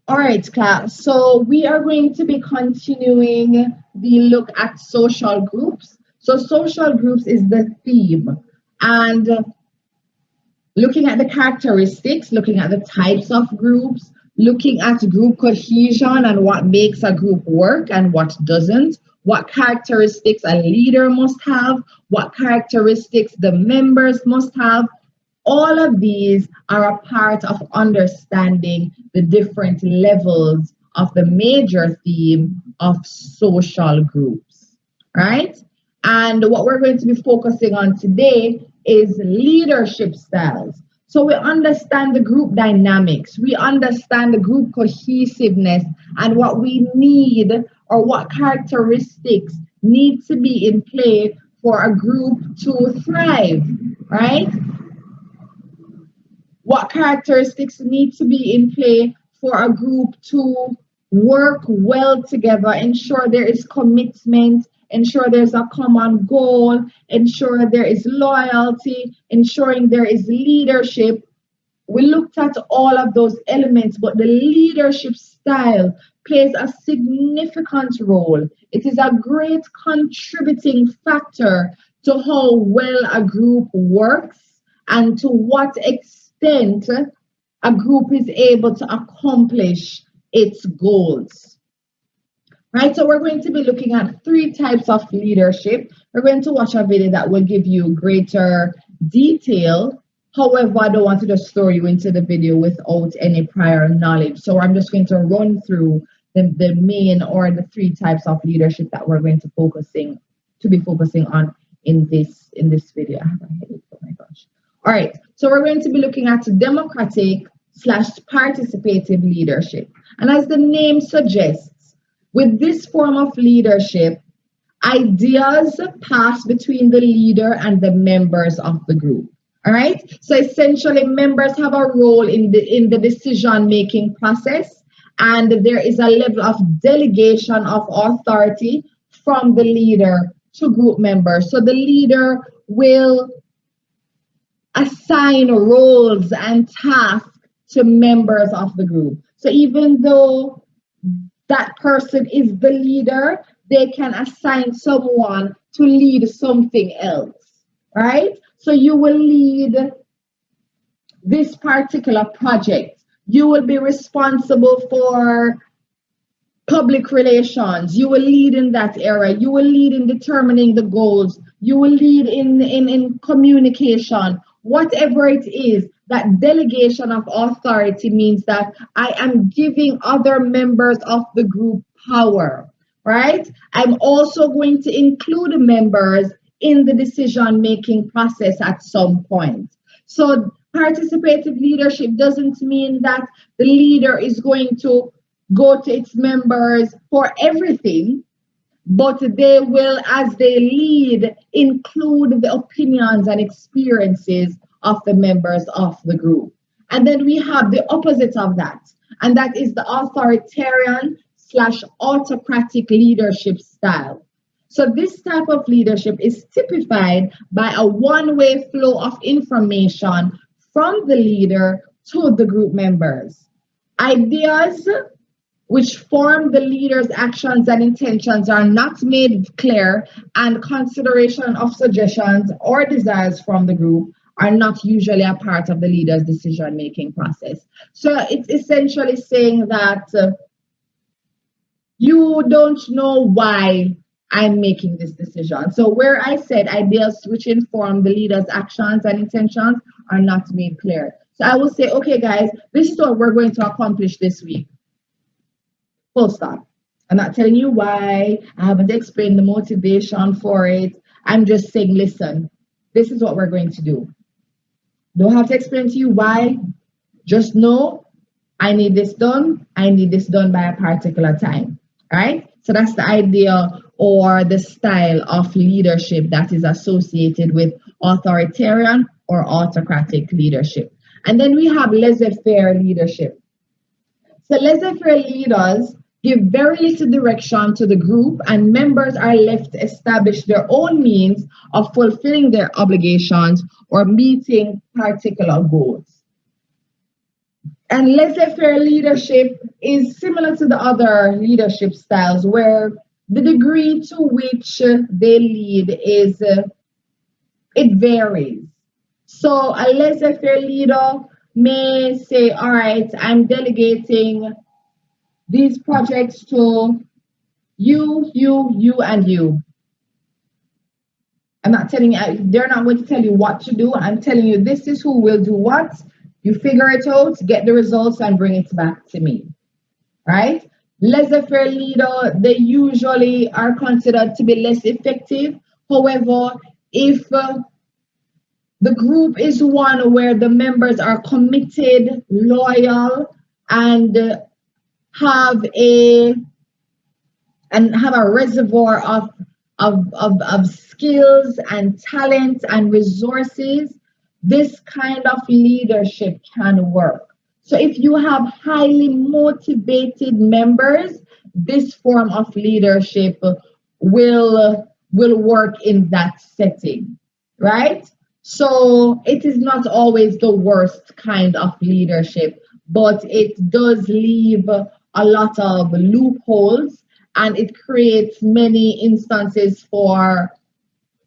All right, class. So we are going to be continuing the look at social groups. So social groups is the theme. And looking at the characteristics, looking at the types of groups, looking at group cohesion and what makes a group work and what doesn't, what characteristics a leader must have, what characteristics the members must have. All of these are a part of understanding the different levels of the major theme of social groups, right? And what we're going to be focusing on today is leadership styles. So we understand the group dynamics, we understand the group cohesiveness and what we need or what characteristics need to be in play for a group to thrive, right? What characteristics need to be in play for a group to work well together, ensure there is commitment, ensure there's a common goal, ensure there is loyalty, ensuring there is leadership. We looked at all of those elements, but the leadership style plays a significant role. It is a great contributing factor to how well a group works and to what extent a group is able to accomplish its goals. Right, so we're going to be looking at 3 types of leadership. We're going to watch a video that will give you greater detail. However, I don't want to just throw you into the video without any prior knowledge. So I'm just going to run through the main or the 3 types of leadership that we're going to be focusing on in this video. I have a headache, oh my gosh. All right, so we're going to be looking at democratic/participative leadership. And as the name suggests, with this form of leadership, ideas pass between the leader and the members of the group. All right, so essentially members have a role in the decision-making process, and there is a level of delegation of authority from the leader to group members. So the leader will assign roles and tasks to members of the group. So even though that person is the leader, they can assign someone to lead something else, right? So you will lead this particular project. You will be responsible for public relations. You will lead in that area. You will lead in determining the goals. You will lead in communication. Whatever it is, that delegation of authority means that I am giving other members of the group power, right? I'm also going to include members in the decision-making process at some point. So participative leadership doesn't mean that the leader is going to go to its members for everything, but they will, as they lead, include the opinions and experiences of the members of the group. And then we have the opposite of that, and that is the authoritarian/autocratic leadership style. So this type of leadership is typified by a one-way flow of information from the leader to the group members. Ideas which form the leader's actions and intentions are not made clear, and consideration of suggestions or desires from the group are not usually a part of the leader's decision-making process. So it's essentially saying that you don't know why I'm making this decision. So where I said ideas which inform the leader's actions and intentions are not made clear. So I will say, okay, guys, this is what we're going to accomplish this week. Full stop. I'm not telling you why. I haven't explained the motivation for it. I'm just saying, listen, this is what we're going to do. Don't have to explain to you why. Just know I need this done. I need this done by a particular time. Right? So that's the idea or the style of leadership that is associated with authoritarian or autocratic leadership. And then we have laissez-faire leadership. So laissez-faire leaders give very little direction to the group, and members are left to establish their own means of fulfilling their obligations or meeting particular goals. And laissez-faire leadership is similar to the other leadership styles, where the degree to which they lead is it varies. So a laissez-faire leader may say, all right, I'm delegating these projects to you, and you. I'm not telling you, they're not going to tell you what to do. I'm telling you, this is who will do what. You figure it out, get the results, and bring it back to me. Right? Laissez-faire leader, they usually are considered to be less effective. However, if the group is one where the members are committed, loyal, and have a reservoir of skills and talents and resources, this kind of leadership can work. So if you have highly motivated members, this form of leadership will work in that setting, right? So it is not always the worst kind of leadership, but it does leave a lot of loopholes, and it creates many instances for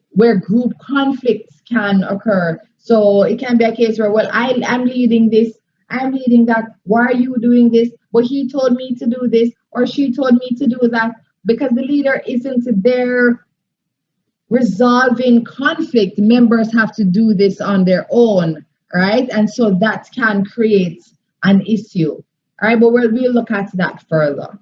where group conflicts can occur. So it can be a case where, well, I'm leading this, I'm leading that. Why are you doing this? Well, he told me to do this, or she told me to do that, because the leader isn't there resolving conflict. Members have to do this on their own, right? And so that can create an issue. All right, but we'll look at that further.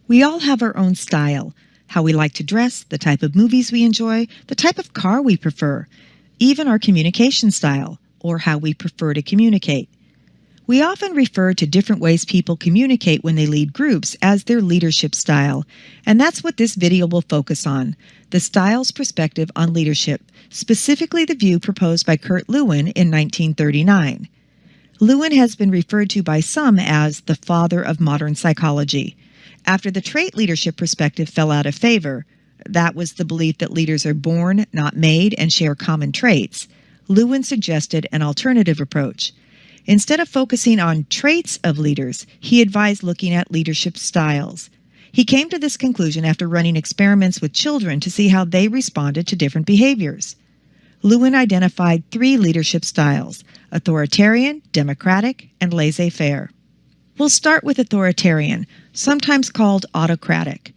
We all have our own style, how we like to dress, the type of movies we enjoy, the type of car we prefer, even our communication style, or how we prefer to communicate. We often refer to different ways people communicate when they lead groups as their leadership style, and that's what this video will focus on, the style's perspective on leadership, specifically the view proposed by Kurt Lewin in 1939. Lewin has been referred to by some as the father of modern psychology. After the trait leadership perspective fell out of favor, that was the belief that leaders are born, not made, and share common traits, Lewin suggested an alternative approach. Instead of focusing on traits of leaders, he advised looking at leadership styles. He came to this conclusion after running experiments with children to see how they responded to different behaviors. Lewin identified 3 leadership styles: authoritarian, democratic, and laissez-faire. We'll start with authoritarian, sometimes called autocratic.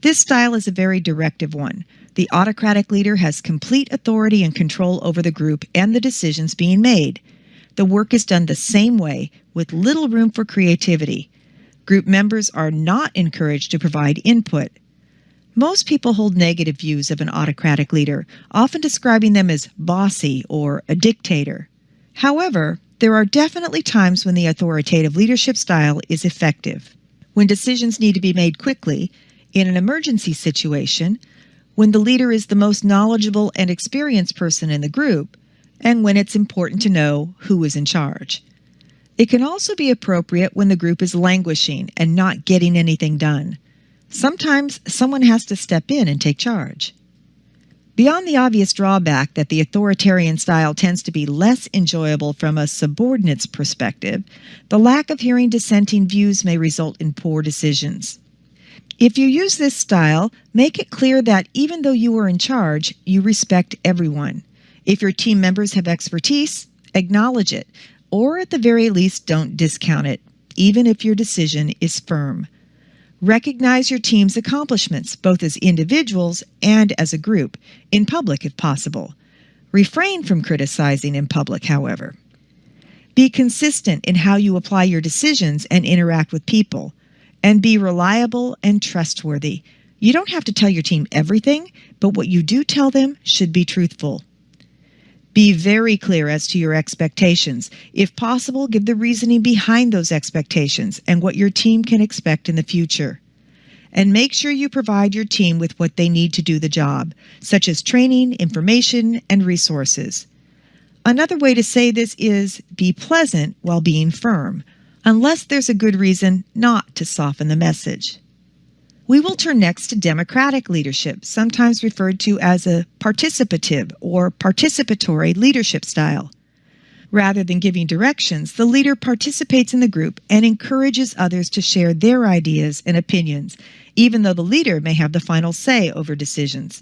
This style is a very directive one. The autocratic leader has complete authority and control over the group and the decisions being made. The work is done the same way, with little room for creativity. Group members are not encouraged to provide input. Most people hold negative views of an autocratic leader, often describing them as bossy or a dictator. However, there are definitely times when the authoritative leadership style is effective. When decisions need to be made quickly, in an emergency situation, when the leader is the most knowledgeable and experienced person in the group, and when it's important to know who is in charge. It can also be appropriate when the group is languishing and not getting anything done. Sometimes someone has to step in and take charge. Beyond the obvious drawback that the authoritarian style tends to be less enjoyable from a subordinate's perspective, the lack of hearing dissenting views may result in poor decisions. If you use this style, make it clear that even though you are in charge, you respect everyone. If your team members have expertise, acknowledge it, or at the very least don't discount it, even if your decision is firm. Recognize your team's accomplishments, both as individuals and as a group, in public if possible. Refrain from criticizing in public, however. Be consistent in how you apply your decisions and interact with people, and be reliable and trustworthy. You don't have to tell your team everything, but what you do tell them should be truthful. Be very clear as to your expectations. If possible, give the reasoning behind those expectations and what your team can expect in the future. And make sure you provide your team with what they need to do the job, such as training, information, and resources. Another way to say this is be pleasant while being firm, unless there's a good reason not to soften the message. We will turn next to democratic leadership, sometimes referred to as a participative or participatory leadership style. Rather than giving directions, the leader participates in the group and encourages others to share their ideas and opinions, even though the leader may have the final say over decisions.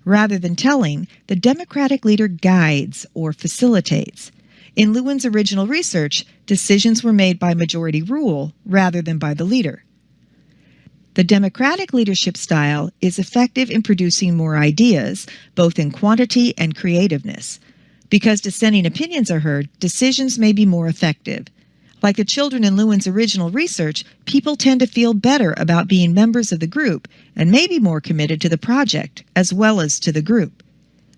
Rather than telling, the democratic leader guides or facilitates. In Lewin's original research, decisions were made by majority rule rather than by the leader. The democratic leadership style is effective in producing more ideas, both in quantity and creativeness. Because dissenting opinions are heard, decisions may be more effective. Like the children in Lewin's original research, people tend to feel better about being members of the group and may be more committed to the project as well as to the group.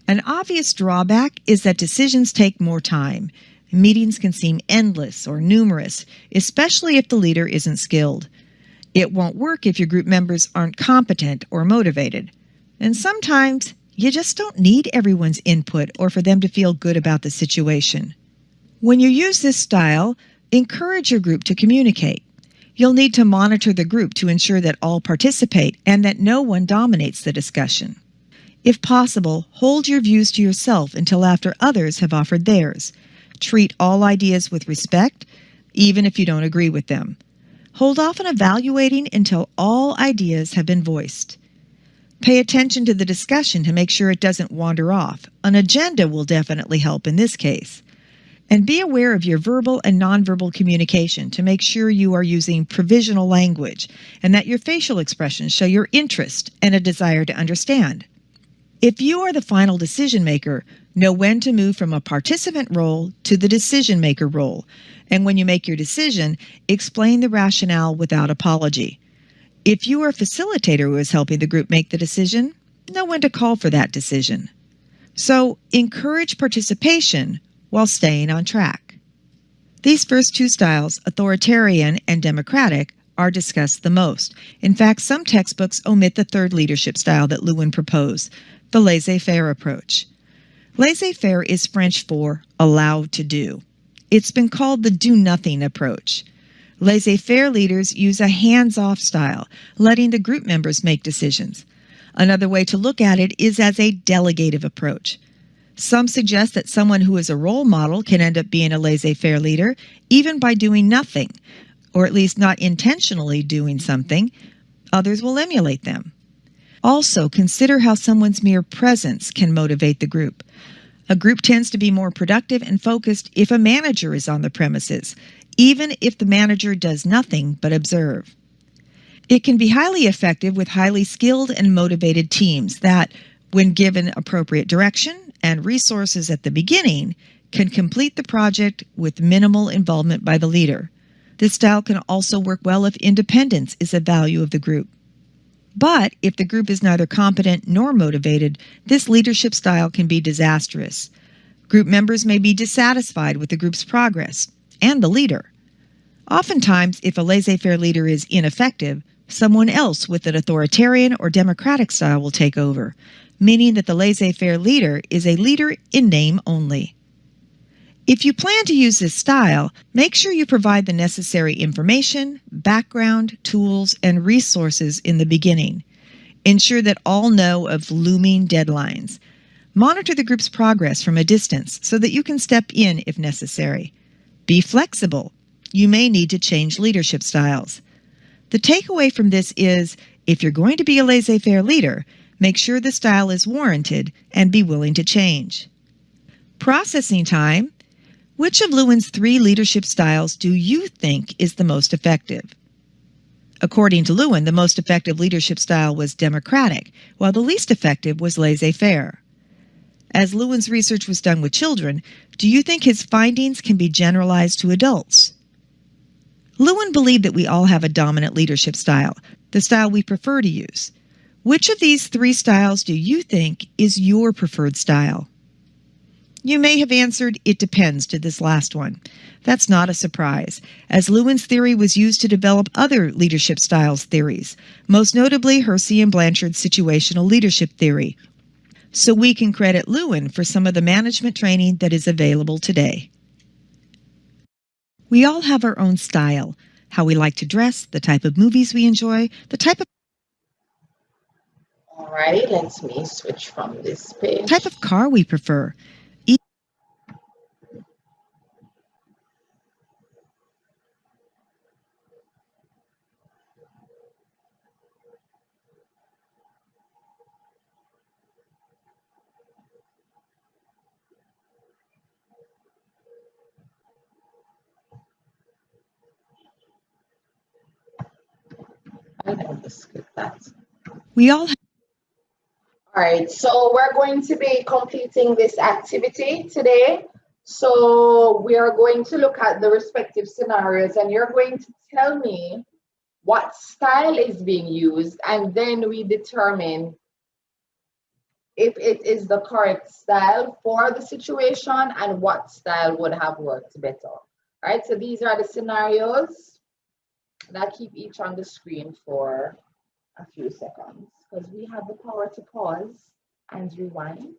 An obvious drawback is that decisions take more time. Meetings can seem endless or numerous, especially if the leader isn't skilled. It won't work if your group members aren't competent or motivated. And sometimes you just don't need everyone's input or for them to feel good about the situation. When you use this style, encourage your group to communicate. You'll need to monitor the group to ensure that all participate and that no one dominates the discussion. If possible, hold your views to yourself until after others have offered theirs. Treat all ideas with respect, even if you don't agree with them. Hold off on evaluating until all ideas have been voiced. Pay attention to the discussion to make sure it doesn't wander off. An agenda will definitely help in this case. And be aware of your verbal and nonverbal communication to make sure you are using provisional language and that your facial expressions show your interest and a desire to understand. If you are the final decision maker, know when to move from a participant role to the decision maker role. And when you make your decision, explain the rationale without apology. If you are a facilitator who is helping the group make the decision, know when to call for that decision. So encourage participation while staying on track. These first two styles, authoritarian and democratic, are discussed the most. In fact, some textbooks omit the third leadership style that Lewin proposed, the laissez-faire approach. Laissez-faire is French for allow to do. It's been called the do-nothing approach. Laissez-faire leaders use a hands-off style, letting the group members make decisions. Another way to look at it is as a delegative approach. Some suggest that someone who is a role model can end up being a laissez-faire leader, even by doing nothing, or at least not intentionally doing something. Others will emulate them. Also, consider how someone's mere presence can motivate the group. A group tends to be more productive and focused if a manager is on the premises, even if the manager does nothing but observe. It can be highly effective with highly skilled and motivated teams that, when given appropriate direction and resources at the beginning, can complete the project with minimal involvement by the leader. This style can also work well if independence is a value of the group. But if the group is neither competent nor motivated, this leadership style can be disastrous. Group members may be dissatisfied with the group's progress and the leader. Oftentimes, if a laissez-faire leader is ineffective, someone else with an authoritarian or democratic style will take over, meaning that the laissez-faire leader is a leader in name only. If you plan to use this style, make sure you provide the necessary information, background, tools, and resources in the beginning. Ensure that all know of looming deadlines. Monitor the group's progress from a distance so that you can step in if necessary. Be flexible. You may need to change leadership styles. The takeaway from this is, if you're going to be a laissez-faire leader, make sure the style is warranted and be willing to change. Processing time. Which of Lewin's 3 leadership styles do you think is the most effective? According to Lewin, the most effective leadership style was democratic, while the least effective was laissez-faire. As Lewin's research was done with children, do you think his findings can be generalized to adults? Lewin believed that we all have a dominant leadership style, the style we prefer to use. Which of these 3 styles do you think is your preferred style? You may have answered, it depends, to this last one. That's not a surprise, as Lewin's theory was used to develop other leadership styles theories, most notably Hersey and Blanchard's situational leadership theory. So we can credit Lewin for some of the management training that is available today. We all have our own style, how we like to dress, the type of movies we enjoy, the type All right, let me switch from this page. of car we prefer. I can just skip that. We all All right, so we're going to be completing this activity today. So we are going to look at the respective scenarios, and you're going to tell me what style is being used, and then we determine if it is the correct style for the situation and what style would have worked better. All right, so these are the scenarios, and I'll keep each on the screen for a few seconds because we have the power to pause and rewind.